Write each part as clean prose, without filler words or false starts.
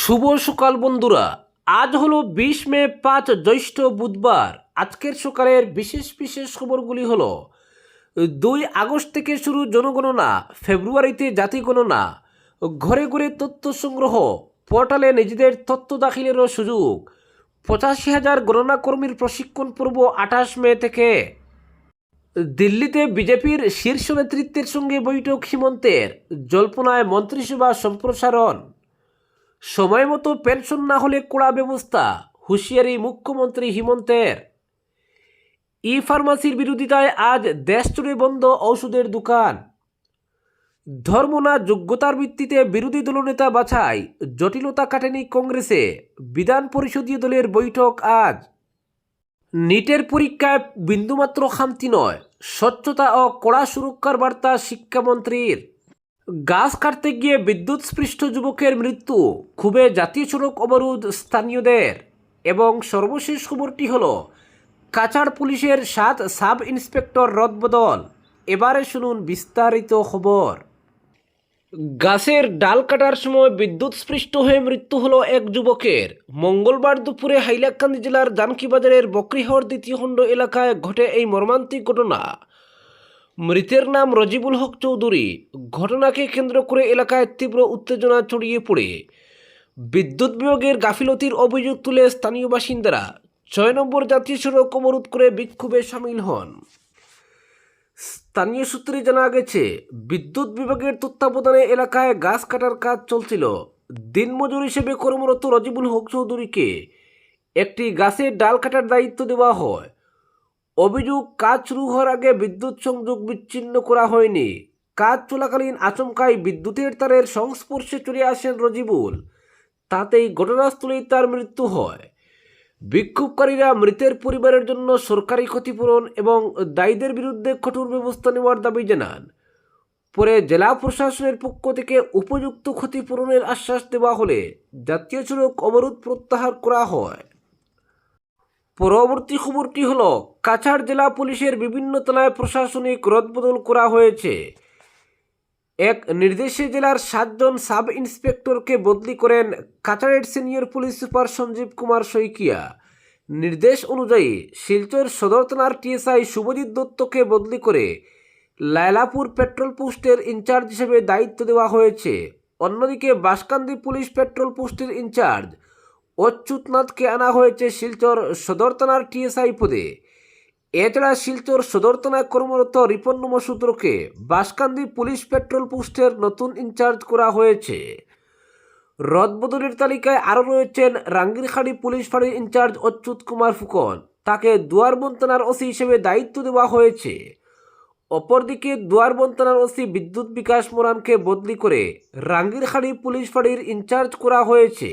শুভ সকাল বন্ধুরা। আজ হলো 20 মে, 5 জ্যৈষ্ঠ বুধবার। আজকের সকালের বিশেষ বিশেষ খবরগুলি হলো: 2 আগস্ট থেকে শুরু জনগণনা, ফেব্রুয়ারিতে জাতি গণনা, ঘরে ঘরে তথ্য সংগ্রহ, পোর্টালে নিজেদের তথ্য দাখিলেরও সুযোগ, 85,000 গণনা কর্মীর প্রশিক্ষণ পর্ব 28 মে থেকে। দিল্লিতে বিজেপির শীর্ষ নেতৃত্বের সঙ্গে বৈঠক হিমন্তের, জল্পনায় মন্ত্রিসভা সম্প্রসারণ, সময় মতো পেনশন না হলে কড়া ব্যবস্থা, হুঁশিয়ারি মুখ্যমন্ত্রী হিমন্তের। ই ফার্মাসির বিরোধিতায় আজ দেশ জুড়ে বন্ধ ঔষধের দোকান। ধর্ম না যোগ্যতার ভিত্তিতে বিরোধী দলনেতা বাছাই, জটিলতা কাটেনি কংগ্রেসে, বিধান পরিষদীয় দলের বৈঠক আজ। নিটের পরীক্ষায় বিন্দুমাত্র খামতি নয়, স্বচ্ছতা ও কড়া সুরক্ষার বার্তা শিক্ষামন্ত্রীর। গাছ কাটতে গিয়ে বিদ্যুৎস্পৃষ্ট যুবকের মৃত্যু, ক্ষোভে জাতীয় সড়ক অবরোধ স্থানীয়দের। এবং সর্বশেষ খবরটি হল কাছাড় পুলিশের 7 সাব ইন্সপেক্টর রদবদল। এবারে শুনুন বিস্তারিত খবর। গাছের ডাল কাটার সময় বিদ্যুৎস্পৃষ্ট হয়ে মৃত্যু হলো এক যুবকের। মঙ্গলবার দুপুরে হাইলাকান্দি জেলার জানকিবাজারের বকরিহর দ্বিতীয় খণ্ড এলাকায় ঘটে এই মর্মান্তিক ঘটনা। মৃতের নাম রজিবুল হক চৌধুরী। ঘটনাকে কেন্দ্র করে এলাকায় তীব্র উত্তেজনা ছড়িয়ে পড়ে। বিদ্যুৎ বিভাগের গাফিলতির অভিযোগ তুলে স্থানীয় বাসিন্দারা 6 নম্বর জাতীয় সড়ক অবরোধ করে বিক্ষোভে সামিল হন। স্থানীয় সূত্রে জানা গেছে, বিদ্যুৎ বিভাগের তত্ত্বাবধানে এলাকায় গাছ কাটার কাজ চলছিল। দিনমজুর হিসেবে কর্মরত রজিবুল হক চৌধুরীকে একটি গাছের ডাল কাটার দায়িত্ব দেওয়া হয়। অভিযোগ, কাজ শুরু হওয়ার আগে বিদ্যুৎ সংযোগ বিচ্ছিন্ন করা হয়নি। কাজ চলাকালীন আচমকাই বিদ্যুতের তারের সংস্পর্শে চলে আসেন রজিবুল। তাতেই ঘটনাস্থলেই তার মৃত্যু হয়। বিক্ষোভকারীরা মৃতের পরিবারের জন্য সরকারি ক্ষতিপূরণ এবং দায়ীদের বিরুদ্ধে কঠোর ব্যবস্থা নেওয়ার দাবি জানান। পরে জেলা প্রশাসনের পক্ষ থেকে উপযুক্ত ক্ষতিপূরণের আশ্বাস দেওয়া হলে জাতীয় সড়ক অবরোধ প্রত্যাহার করা হয়। পরবর্তী খবরটি হল, কাছাড় জেলা পুলিশের বিভিন্ন তলায় প্রশাসনিক রদবদল করা হয়েছে। এক নির্দেশে জেলার 7 জন সাব ইন্সপেক্টরকে বদলি করেন কাছাড়ের senior police super Sanjib Kumar Saikia. নির্দেশ অনুযায়ী শিলচর সদর থানার টিএসআই শুভজিৎ দত্তকে বদলি করে লায়লাপুর পেট্রোল পোস্টের ইনচার্জ হিসেবে দায়িত্ব দেওয়া হয়েছে। অন্যদিকে বাঁশকান্দি পুলিশ পেট্রোল পোস্টের ইনচার্জ অচ্যুতনাথকে আনা হয়েছে শিলচর সদর থানার টিএসআই পদে। এছাড়া শিলচর সদর থানায় কর্মরত রিপন মসুদ্রকে বাঁশকান্দি পুলিশ পেট্রোল পোস্টের নতুন ইনচার্জ করা হয়েছে। রদবদলের তালিকায় আরও রয়েছেন রাঙ্গিরখাড়ি পুলিশ ফাঁড়ির ইনচার্জ অচ্যুত কুমার ফুকন, তাকে দুয়ারবন্দ থানার ওসি হিসেবে দায়িত্ব দেওয়া হয়েছে। অপরদিকে দুয়ারবন্দ থানার ওসি বিদ্যুৎ বিকাশ মোরানকে বদলি করে রাঙ্গিরখাড়ি পুলিশ ফাঁড়ির ইনচার্জ করা হয়েছে।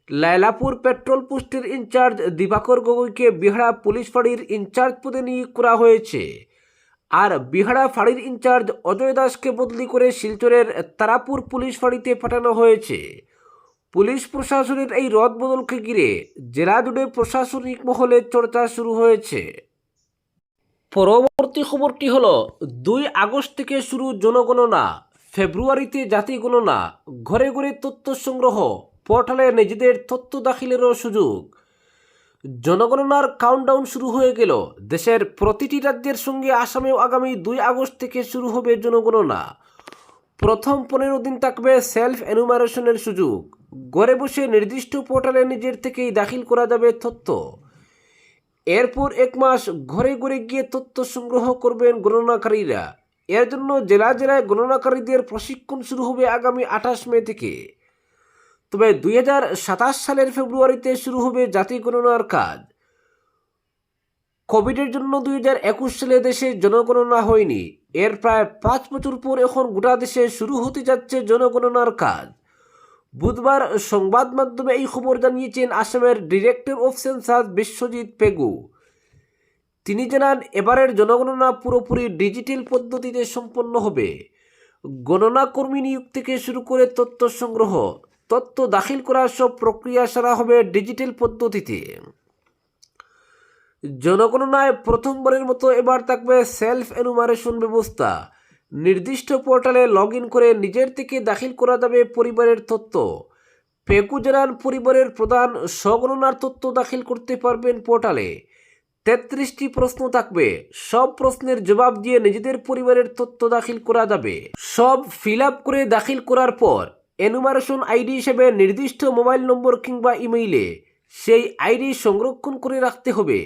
লায়লাপুর পেট্রোল পোস্টের ইনচার্জ দিবাকর গগৈকে বিহাড়া পুলিশ ফাঁড়ির ইনচার্জ পদে নিয়োগ করা হয়েছে। আর বিহাড়া ফাঁড়ির ইনচার্জ অজয় দাসকে বদলি করে শিলচরের তারাপুর পুলিশ ফাঁড়িতে পাঠানো হয়েছে। পুলিশ প্রশাসনের এই রদবদলকে ঘিরে জেলা জুড়ে প্রশাসনিক মহলে চর্চা শুরু হয়েছে। পরবর্তী খবরটি হল, 2 আগস্ট থেকে শুরু জনগণনা, ফেব্রুয়ারিতে জাতি গণনা, ঘরে ঘরে তথ্য সংগ্রহ, পোর্টালে নিজেদের তথ্য দাখিলেরও সুযোগ। জনগণনার কাউন্টডাউন শুরু হয়ে গেল। দেশের প্রতিটি রাজ্যের সঙ্গে আসামেও আগামী 2 আগস্ট থেকে শুরু হবে জনগণনা। প্রথম 15 দিন থাকবে সেলফ এনুমারেশনের সুযোগ। ঘরে বসে নির্দিষ্ট পোর্টালে নিজের থেকেই দাখিল করা যাবে তথ্য। এরপর 1 মাস ঘরে ঘরে গিয়ে তথ্য সংগ্রহ করবেন গণনাকারীরা। এর জন্য জেলা জেলায় গণনাকারীদের প্রশিক্ষণ শুরু হবে আগামী 28 মে থেকে। তবে 2027 সালের ফেব্রুয়ারিতে শুরু হবে জাতি গণনার কাজ। কোভিডের জন্য 2021 সালে দেশে জনগণনা হয়নি। এর প্রায় 5 বছর পর এখন গোটা দেশে শুরু হতে যাচ্ছে জনগণনার কাজ। বুধবার সংবাদ মাধ্যমে এই খবর জানিয়েছেন আসামের director of census Biswajit Pegu. তিনি জানান, এবারের জনগণনা পুরোপুরি ডিজিটাল পদ্ধতিতে সম্পন্ন হবে। গণনা কর্মী নিয়োগ থেকে শুরু করে তথ্য সংগ্রহ, তথ্য দাখিল করার সব প্রক্রিয়া সারা হবে ডিজিটাল পদ্ধতিতে। জনগণনায় প্রথমবারের মতো এবার থাকবে সেলফ এনুমারেশন ব্যবস্থা। নির্দিষ্ট পোর্টালে লগ ইন করে নিজের থেকে দাখিল করা যাবে পরিবারের তথ্য। পেগু জানান পরিবারের প্রধান স্বগণনার তথ্য দাখিল করতে পারবেন পোর্টালে। 33টি প্রশ্ন থাকবে, সব প্রশ্নের জবাব দিয়ে নিজেদের পরিবারের তথ্য দাখিল করা যাবে। সব ফিল আপ করে দাখিল করার পর এনুমারেশন আইডি হিসেবে নির্দিষ্ট মোবাইল নম্বর কিংবা ইমেইলে সেই আইডি সংরক্ষণ করে রাখতে হবে।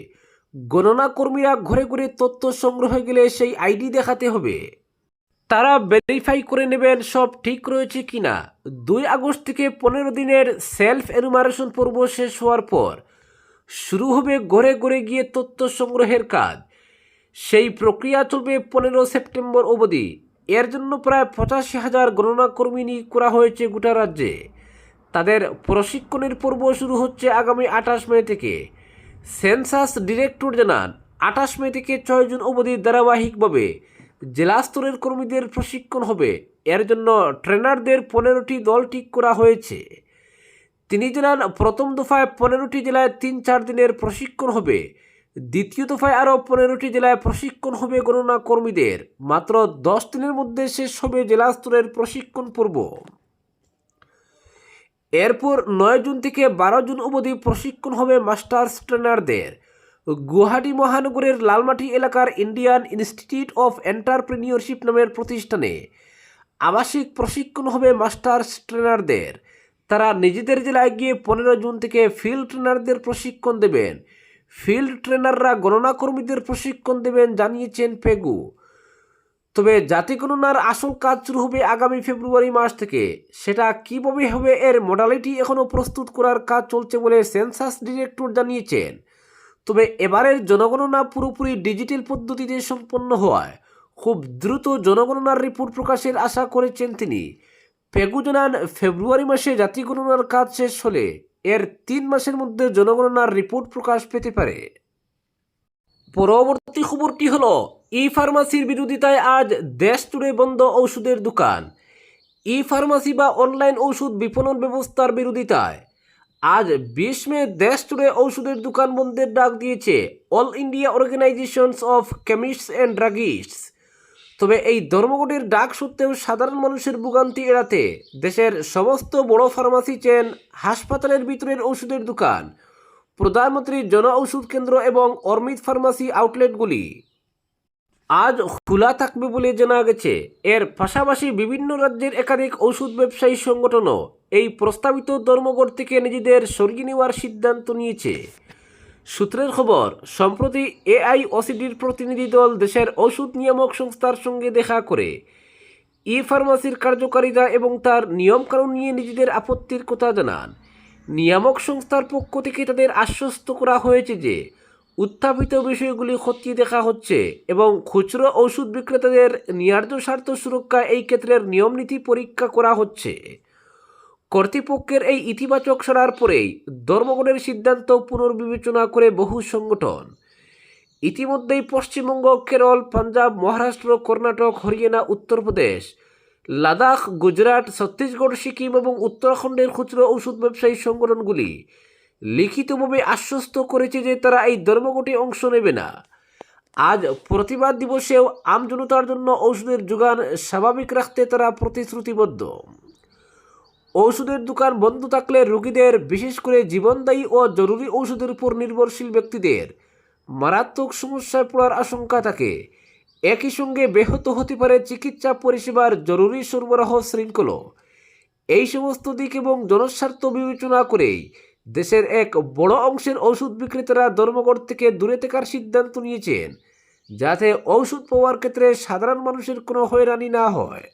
গণনা কর্মীরা ঘরে ঘরে তথ্য সংগ্রহে গেলে সেই আইডি দেখাতে হবে। তারা ভেরিফাই করে নেবেন সব ঠিক রয়েছে কিনা। 2 আগস্ট থেকে 15 দিনের সেলফ এনুমারেশন পর্ব শেষ হওয়ার পর শুরু হবে ঘরে ঘরে গিয়ে তথ্য সংগ্রহের কাজ। সেই প্রক্রিয়া চলবে 15 সেপ্টেম্বর অবধি। এর জন্য প্রায় 85,000 গণনা কর্মী নিয়োগ করা হয়েছে গোটা রাজ্যে। তাদের প্রশিক্ষণের পর্ব শুরু হচ্ছে আগামী 28 মে থেকে। সেন্সাস ডিরেক্টর জানান 28 মে থেকে 6 জুন অবধি ধারাবাহিকভাবে জেলা স্তরের কর্মীদের প্রশিক্ষণ হবে। এর জন্য ট্রেনারদের 15টি দল ঠিক করা হয়েছে। তিনি জানান প্রথম দফায় 15টি জেলায় 3-4 দিনের প্রশিক্ষণ হবে। দ্বিতীয় দফায় আরও 15টি জেলায় প্রশিক্ষণ হবে গণনা কর্মীদের। মাত্র 10 দিনের মধ্যে শেষ হবে জেলা স্তরের প্রশিক্ষণ পর্ব। এরপর 9 জুন থেকে 12 জুন অবধি প্রশিক্ষণ হবে মাস্টার্স ট্রেনারদের। গুয়াহাটি মহানগরের লালমাটি এলাকার ইন্ডিয়ান ইনস্টিটিউট অফ এন্টারপ্রেনিয়রশিপ নামের প্রতিষ্ঠানে আবাসিক প্রশিক্ষণ হবে মাস্টার্স ট্রেনারদের। তারা নিজেদের জেলায় গিয়ে 15 জুন থেকে ফিল্ড ট্রেনারদের প্রশিক্ষণ দেবেন। ফিল্ড ট্রেনাররা গণনা কর্মীদের প্রশিক্ষণ দেবেন জানিয়েছেন পেগু। তবে জাতি গণনার আসল কাজ শুরু হবে আগামী ফেব্রুয়ারি মাস থেকে। সেটা কীভাবে হবে এর মডালিটি এখনও প্রস্তুত করার কাজ চলছে বলে সেন্সাস ডিরেক্টর জানিয়েছেন। তবে এবারের জনগণনা পুরোপুরি ডিজিটাল পদ্ধতিতে সম্পন্ন হওয়ায় খুব দ্রুত জনগণনার রিপোর্ট প্রকাশের আশা করেছেন তিনি। পেগু জানান ফেব্রুয়ারি মাসে জাতি গণনার কাজ শেষ হলে এর 3 মাসের মধ্যে জনগণনার রিপোর্ট প্রকাশ পেতে পারে। পরবর্তী খবরটি হলো ই ফার্মাসির বিরোধিতায় আজ দেশ জুড়ে বন্ধ ওষুধের দোকান। ই ফার্মাসি বা অনলাইন ওষুধ বিপণন ব্যবস্থার বিরোধিতায় আজ 20 মে দেশ জুড়ে ওষুধের দোকান বন্ধের ডাক দিয়েছে All India Organisations of Chemists and Druggists. তবে এই ধর্মঘটের ডাক সত্ত্বেও সাধারণ মানুষের ভোগান্তি এড়াতে দেশের সমস্ত বড় ফার্মাসি চেন, হাসপাতালের ভিতরের ওষুধের দোকান, প্রধানমন্ত্রী জন ঔষধ কেন্দ্র এবং অর্মিত ফার্মাসি আউটলেটগুলি আজ খোলা থাকবে বলে জানা গেছে। এর পাশাপাশি বিভিন্ন রাজ্যের একাধিক ওষুধ ব্যবসায়ী সংগঠনও এই প্রস্তাবিত ধর্মঘট থেকে নিজেদের সরিয়ে নেওয়ার সিদ্ধান্ত নিয়েছে। সূত্রের খবর, সম্প্রতি এআইওসিডির প্রতিনিধি দল দেশের ওষুধ নিয়ামক সংস্থার সঙ্গে দেখা করে ই ফার্মাসির কার্যকারিতা এবং তার নিয়মকানুন নিয়ে নিজেদের আপত্তির কথা জানান। নিয়ামক সংস্থার পক্ষ থেকে তাদের আশ্বস্ত করা হয়েছে যে উত্থাপিত বিষয়গুলি খতিয়ে দেখা হচ্ছে এবং খুচরো ওষুধ বিক্রেতাদের ন্যায্য স্বার্থ সুরক্ষায় এই ক্ষেত্রের নিয়মনীতি পরীক্ষা করা হচ্ছে। কর্তৃপক্ষের এই ইতিবাচক সাড়ার পরেই ধর্মঘটের সিদ্ধান্ত পুনর্বিবেচনা করে বহু সংগঠন। ইতিমধ্যেই পশ্চিমবঙ্গ, কেরল, পাঞ্জাব, মহারাষ্ট্র, কর্ণাটক, হরিয়ানা, উত্তরপ্রদেশ, লাদাখ, গুজরাট, ছত্তিশগড়, সিকিম এবং উত্তরাখণ্ডের খুচরো ওষুধ ব্যবসায়ী সংগঠনগুলি লিখিতভাবে আশ্বস্ত করেছে যে তারা এই ধর্মঘটে অংশ নেবে না। আজ প্রতিবাদ দিবসেও আমজনতার জন্য ওষুধের যোগান স্বাভাবিক রাখতে তারা প্রতিশ্রুতিবদ্ধ। ওষুধের দোকান বন্ধ থাকলে রোগীদের, বিশেষ করে জীবনদায়ী ও জরুরি ওষুধের উপর নির্ভরশীল ব্যক্তিদের মারাত্মক সমস্যায় পড়ার আশঙ্কা থাকে। একই সঙ্গে ব্যাহত হতে পারে চিকিৎসা পরিষেবার জরুরি সরবরাহ শৃঙ্খল। এই সমস্ত দিক এবং জনস্বার্থ বিবেচনা করেই দেশের এক বড় অংশের ওষুধ বিক্রেতারা ধর্মঘট থেকে দূরে থাকার সিদ্ধান্ত নিয়েছেন, যাতে ওষুধ পাওয়ার ক্ষেত্রে সাধারণ মানুষের কোনো হয়রানি না হয়।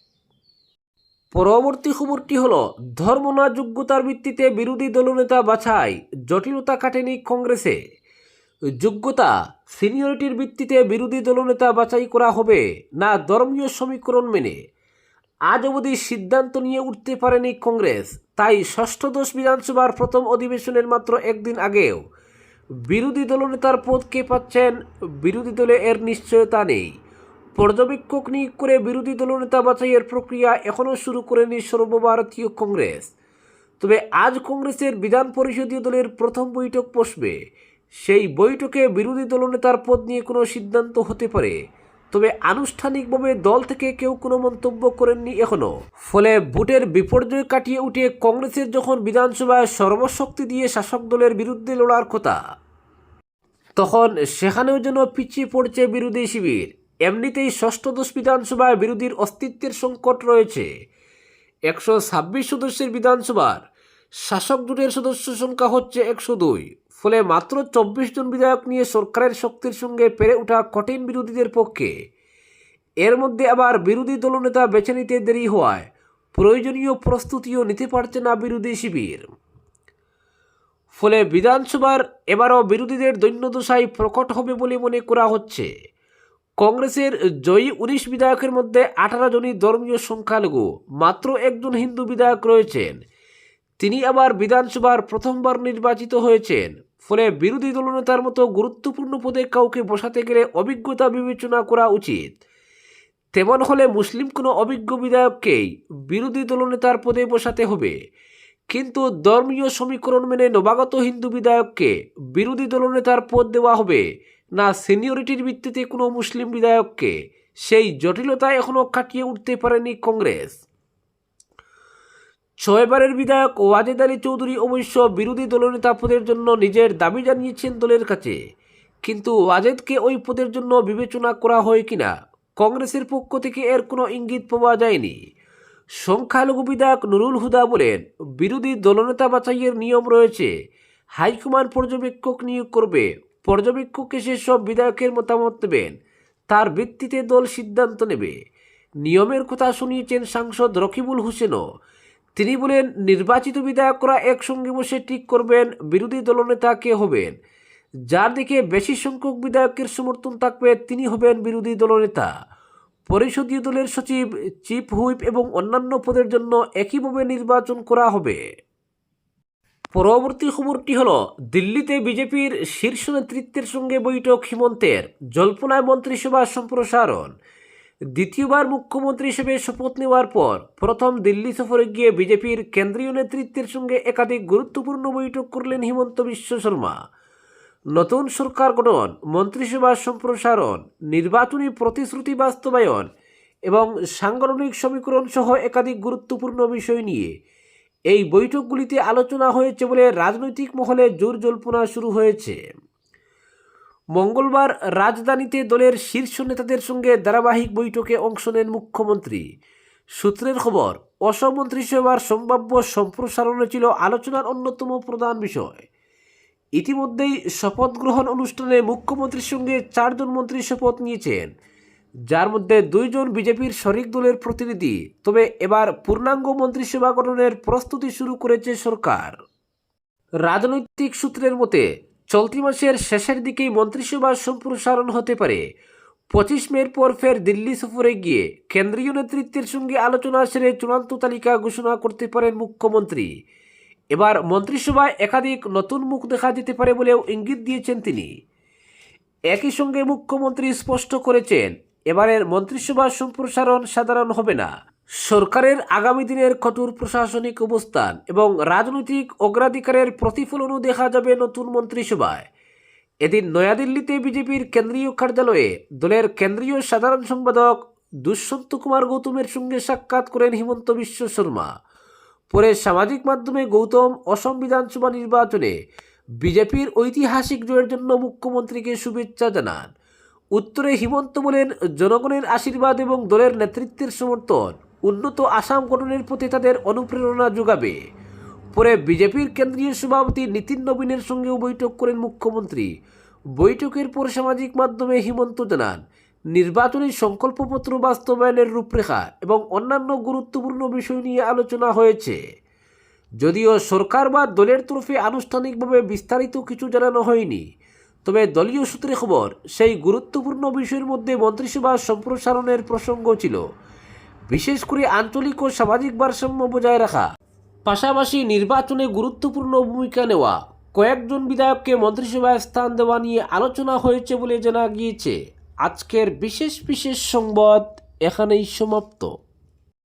পরবর্তী খবরটি হলো, ধর্ম না যোগ্যতার ভিত্তিতে বিরোধী দলনেতা বাছাই, জটিলতা কাটেনি কংগ্রেসে। যোগ্যতা, সিনিয়রিটির ভিত্তিতে বিরোধী দলনেতা বাছাই করা হবে না ধর্মীয় সমীকরণ মেনে আজ অবধি সিদ্ধান্ত নিয়ে উঠতে পারেনি কংগ্রেস। তাই ষষ্ঠদশ বিধানসভার প্রথম অধিবেশনের মাত্র একদিন আগেও বিরোধী দলনেতার পদ কে পাচ্ছেন বিরোধী দলে এর নিশ্চয়তা নেই। পর্যবেক্ষক নিয়োগ করে বিরোধী দলনেতা বাছাইয়ের প্রক্রিয়া এখনও শুরু করেনি সর্বভারতীয় কংগ্রেস। তবে আজ কংগ্রেসের বিধান পরিষদীয় দলের প্রথম বৈঠক বসবে। সেই বৈঠকে বিরোধী দলনেতার পদ নিয়ে কোনো সিদ্ধান্ত হতে পারে। তবে আনুষ্ঠানিকভাবে দল থেকে কেউ কোনো মন্তব্য করেননি এখনো। ফলে ভোটের বিপর্যয় কাটিয়ে উঠে কংগ্রেসের যখন বিধানসভায় সর্বশক্তি দিয়ে শাসক দলের বিরুদ্ধে লড়ার কথা, তখন সেখানেও যেন পিছিয়ে পড়ছে বিরোধী শিবির। এমনিতেই ষষ্ঠদশ বিধানসভায় বিরোধীর অস্তিত্বের সংকট রয়েছে। 126 সদস্যের বিধানসভার শাসক জোটের সদস্য সংখ্যা হচ্ছে 102। ফলে মাত্র 24 জন বিধায়ক নিয়ে সরকারের শক্তির সঙ্গে পেরে ওঠা কঠিন বিরোধীদের পক্ষে। এর মধ্যে আবার বিরোধী দলনেতা বেছে নিতে দেরি হওয়ায় প্রয়োজনীয় প্রস্তুতিও নিতে পারছে না বিরোধী শিবির। ফলে বিধানসভার এবারও বিরোধীদের দৈন্যদশায় প্রকট হবে বলে মনে করা হচ্ছে। কংগ্রেসের জয়ী 19 বিধায়কের মধ্যে 18 জনই ধর্মীয় সংখ্যালঘু, মাত্র একজন হিন্দু বিধায়ক রয়েছেন, তিনি আবার বিধানসভার প্রথমবার নির্বাচিত হয়েছেন। ফলে বিরোধী দলনেতার মতো গুরুত্বপূর্ণ পদে কাউকে বসাতে গেলে অভিজ্ঞতা বিবেচনা করা উচিত। তেমন হলে মুসলিম কোনো অভিজ্ঞ বিধায়ককেই বিরোধী দলনেতার পদে বসাতে হবে। কিন্তু ধর্মীয় সমীকরণ মেনে নবাগত হিন্দু বিধায়ককে বিরোধী দলনেতার পদ দেওয়া হবে না সিনিয়রিটির ভিত্তিতে কোনো মুসলিম বিধায়ককে, সেই জটিলতা এখনও কাটিয়ে উঠতে পারেনি কংগ্রেস। 6 বারের বিধায়ক ওয়াজেদ আলী চৌধুরী অবশ্য বিরোধী দলনেতা পদের জন্য নিজের দাবি জানিয়েছেন দলের কাছে, কিন্তু ওয়াজেদকে ওই পদের জন্য বিবেচনা করা হয় কিনা কংগ্রেসের পক্ষ থেকে এর কোনো ইঙ্গিত পাওয়া যায়নি। সংখ্যালঘু বিধায়ক নুরুল হুদা বলেন, বিরোধী দলনেতা বাছাইয়ের নিয়ম রয়েছে, হাইকমান্ড পর্যবেক্ষক নিয়োগ করবে, পর্যবেক্ষক এসে সব বিধায়কের মতামত দেবেন, তার ভিত্তিতে দল সিদ্ধান্ত নেবে। নিয়মের কথা শুনিয়েছেন সাংসদ রকিবুল হোসেনও। তিনি বলেন, নির্বাচিত বিধায়করা একসঙ্গে বসে ঠিক করবেন বিরোধী দলনেতা কে হবেন। যার দিকে বেশি সংখ্যক বিধায়কের সমর্থন থাকবে তিনি হবেন বিরোধী দলনেতা। পরিষদীয় দলের সচিব, চিফ হুইপ এবং অন্যান্য পদের জন্য একইভাবে নির্বাচন করা হবে। পরবর্তী খবরটি হলো, দিল্লিতে বিজেপির শীর্ষ নেতৃত্বের সঙ্গে বৈঠক হিমন্তের, জল্পনায় মন্ত্রিসভা সম্প্রসারণ। দ্বিতীয়বার মুখ্যমন্ত্রী হিসেবে শপথ নেওয়ার পর প্রথম দিল্লি সফরে গিয়ে বিজেপির কেন্দ্রীয় নেতৃত্বের সঙ্গে একাধিক গুরুত্বপূর্ণ বৈঠক করলেন হিমন্ত বিশ্ব শর্মা। নতুন সরকার গঠন, মন্ত্রিসভা সম্প্রসারণ, নির্বাচনী প্রতিশ্রুতি বাস্তবায়ন এবং সাংগঠনিক সমীকরণ সহ একাধিক গুরুত্বপূর্ণ বিষয় নিয়ে এই বৈঠকগুলিতে আলোচনা হয়েছে বলে রাজনৈতিক মহলে জোর জল্পনা শুরু হয়েছে। মঙ্গলবার রাজধানীতে দলের শীর্ষ নেতাদের সঙ্গে ধারাবাহিক বৈঠকে অংশ নেন মুখ্যমন্ত্রী। সূত্রের খবর, অসম মন্ত্রিসভার সম্ভাব্য সম্প্রসারণে ছিল আলোচনার অন্যতম প্রধান বিষয়। ইতিমধ্যেই শপথ গ্রহণ অনুষ্ঠানে মুখ্যমন্ত্রীর সঙ্গে 4 জন মন্ত্রী শপথ নিয়েছেন, যার মধ্যে 2 জন বিজেপির শরিক দলের প্রতিনিধি। তবে এবার পূর্ণাঙ্গ মন্ত্রিসভা গঠনের প্রস্তুতি শুরু করেছে সরকার। রাজনৈতিক সূত্রের মতে চলতি মাসের শেষের দিকেই মন্ত্রিসভা সম্প্রসারণ হতে পারে। 25 মের পর ফের দিল্লি সফরে গিয়ে কেন্দ্রীয় নেতৃত্বের সঙ্গে আলোচনা সেরে চূড়ান্ত তালিকা ঘোষণা করতে পারেন মুখ্যমন্ত্রী। এবার মন্ত্রিসভায় একাধিক নতুন মুখ দেখা যেতে পারে বলেও ইঙ্গিত দিয়েছেন তিনি। একই সঙ্গে মুখ্যমন্ত্রী স্পষ্ট করেছেন, এবারের মন্ত্রিসভা সম্প্রসারণ সাধারণ হবে না। সরকারের আগামী দিনের কঠোর প্রশাসনিক অবস্থান এবং রাজনৈতিক অগ্রাধিকারের প্রতিফলনও দেখা যাবে নতুন মন্ত্রিসভায়। এদিন নয়াদিল্লিতে বিজেপির কেন্দ্রীয় কার্যালয়ে দলের কেন্দ্রীয় সাধারণ সম্পাদক দুষ্যন্ত কুমার গৌতমের সঙ্গে সাক্ষাৎ করেন হিমন্ত বিশ্ব শর্মা। পরে সামাজিক মাধ্যমে গৌতম অসম বিধানসভা নির্বাচনে বিজেপির ঐতিহাসিক জয়ের জন্য মুখ্যমন্ত্রীকে শুভেচ্ছা জানান। উত্তরে হিমন্ত বলেন, জনগণের আশীর্বাদ এবং দলের নেতৃত্বের সমর্থন উন্নত আসাম গঠনের পথে তাদের অনুপ্রেরণা যোগাবে। পরে বিজেপির কেন্দ্রীয় সভাপতি নীতিন নবীনের সঙ্গেও বৈঠক করেন মুখ্যমন্ত্রী। বৈঠকের পর সামাজিক মাধ্যমে হিমন্ত জানান, নির্বাচনী সংকল্পপত্র বাস্তবায়নের রূপরেখা এবং অন্যান্য গুরুত্বপূর্ণ বিষয় নিয়ে আলোচনা হয়েছে। যদিও সরকার বা দলের তরফে আনুষ্ঠানিকভাবে বিস্তারিত কিছু জানানো হয়নি, তবে দলীয় সূত্রে খবর, সেই গুরুত্বপূর্ণ বিষয়ের মধ্যে মন্ত্রিসভা সম্প্রসারণের প্রসঙ্গ ছিল। বিশেষ করে আঞ্চলিক ও সামাজিক ভারসাম্য বজায় রাখা, পাশাপাশি নির্বাচনে গুরুত্বপূর্ণ ভূমিকা নেওয়া, কয়েকজন বিধায়ককে মন্ত্রিসভায় স্থান দেওয়া নিয়ে আলোচনা হয়েছে বলে জানা গিয়েছে। আজকের বিশেষ সংবাদ এখানেই সমাপ্ত।